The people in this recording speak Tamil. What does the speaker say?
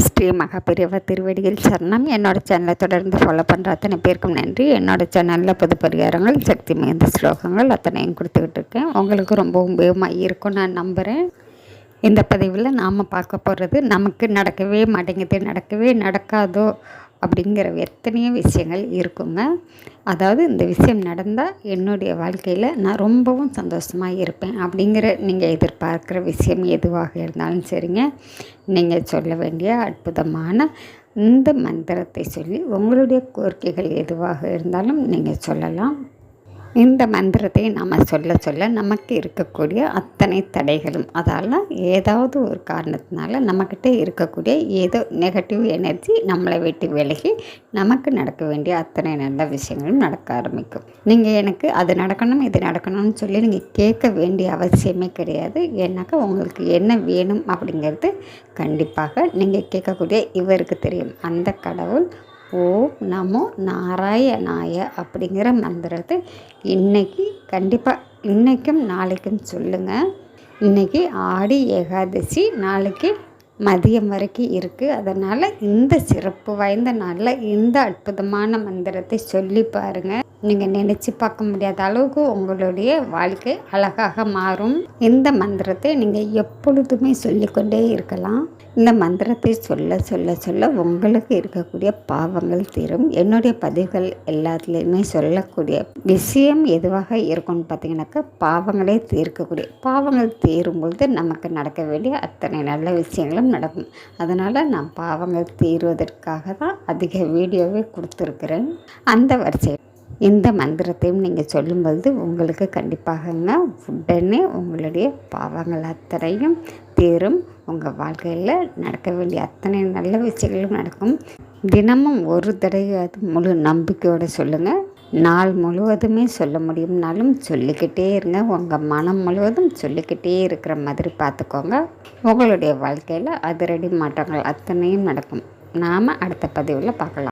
ஸ்ரீ மகாபெரியவா திருவடிகள் சரணம். என்னோடய சேனலை தொடர்ந்து ஃபாலோ பண்ணுற அத்தனை பேருக்கும் நன்றி. என்னோடய சேனலில் பொது பரிகாரங்கள், சக்தி மிகுந்த ஸ்லோகங்கள் அத்தனையும் கொடுத்துக்கிட்டு இருக்கேன். உங்களுக்கு ரொம்ப உபயோகமாக இருக்கும் நான் நம்புகிறேன். இந்த பதிவில் நாம் பார்க்க போகிறது, நமக்கு நடக்கவே நடக்காதோ அப்படிங்கிற எத்தனையோ விஷயங்கள் இருக்குங்க. அதாவது இந்த விஷயம் நடந்தால் என்னுடைய வாழ்க்கையில் நான் ரொம்பவும் சந்தோஷமாக இருப்பேன் அப்படிங்கிற நீங்கள் எதிர்பார்க்குற விஷயம் எதுவாக இருந்தாலும் சரிங்க, நீங்கள் சொல்ல வேண்டிய அற்புதமான இந்த மந்திரத்தை சொல்லி உங்களுடைய கோரிக்கைகள் எதுவாக இருந்தாலும் நீங்கள் சொல்லலாம். இந்த மந்திரத்தை நாம் சொல்ல நமக்கு இருக்கக்கூடிய அத்தனை தடைகளும், அதால் ஏதாவது ஒரு காரணத்தினால நம்மக்கிட்ட இருக்கக்கூடிய ஏதோ நெகட்டிவ் எனர்ஜி நம்மளை விட்டு விலகி நமக்கு நடக்க வேண்டிய அத்தனை நல்ல விஷயங்களும் நடக்க ஆரம்பிக்கும். நீங்கள் எனக்கு அது நடக்கணும் இது நடக்கணும்னு சொல்லி நீங்கள் கேட்க வேண்டிய அவசியமே கிடையாது. ஏன்னாக்கா உங்களுக்கு என்ன வேணும் அப்படிங்கிறது கண்டிப்பாக நீங்கள் கேட்கக்கூடிய இவருக்கு தெரியும். அந்த கடவுள் ஓம் நமோ நாராயணாய அப்படிங்கிற மந்திரத்தை இன்றைக்கி கண்டிப்பாக இன்றைக்கும் நாளைக்கும் சொல்லுங்கள். இன்றைக்கி ஆடி ஏகாதசி, நாளைக்கு மதியம் வரைக்கும் இருக்குது. அதனால் இந்த சிறப்பு வாய்ந்த நாளில் இந்த அற்புதமான மந்திரத்தை சொல்லி பாருங்கள். நீங்கள் நினச்சி பார்க்க முடியாத அளவுக்கு உங்களுடைய வாழ்க்கை அழகாக மாறும். இந்த மந்திரத்தை நீங்கள் எப்பொழுதுமே சொல்லிக்கொண்டே இருக்கலாம். இந்த மந்திரத்தை சொல்ல உங்களுக்கு இருக்கக்கூடிய பாவங்கள் தீரும். என்னுடைய பதிவுகள் எல்லாத்துலேயுமே சொல்லக்கூடிய விஷயம் எதுவாக இருக்கும்னு பார்த்தீங்கன்னாக்கா, பாவங்களே பாவங்கள் தீரும்பொழுது நமக்கு நடக்க வேண்டிய அத்தனை நல்ல விஷயங்களும் நடக்கும். அதனால் நான் பாவங்கள் தீர்வதற்காக தான் அதிக வீடியோவே கொடுத்துருக்குறேன். அந்த வரிசையில் இந்த மந்திரத்தையும் நீங்கள் சொல்லும்பொழுது உங்களுக்கு கண்டிப்பாகங்க உடனே உங்களுடைய பாவங்கள் அத்தனையும் தீரும். உங்கள் வாழ்க்கையில் நடக்க வேண்டிய அத்தனை நல்ல விஷயங்களும் நடக்கும். தினமும் ஒரு தடவையாவது முழு நம்பிக்கையோடு சொல்லுங்கள். நாள் முழுவதுமே சொல்ல முடியும்னாலும் சொல்லிக்கிட்டே இருங்க. உங்கள் மனம் முழுவதும் சொல்லிக்கிட்டே இருக்கிற மாதிரி பார்த்துக்கோங்க. உங்களுடைய வாழ்க்கையில் அதிரடி மாற்றங்கள் அத்தனையும் நடக்கும். நாம் அடுத்த பதிவில் பார்க்கலாம்.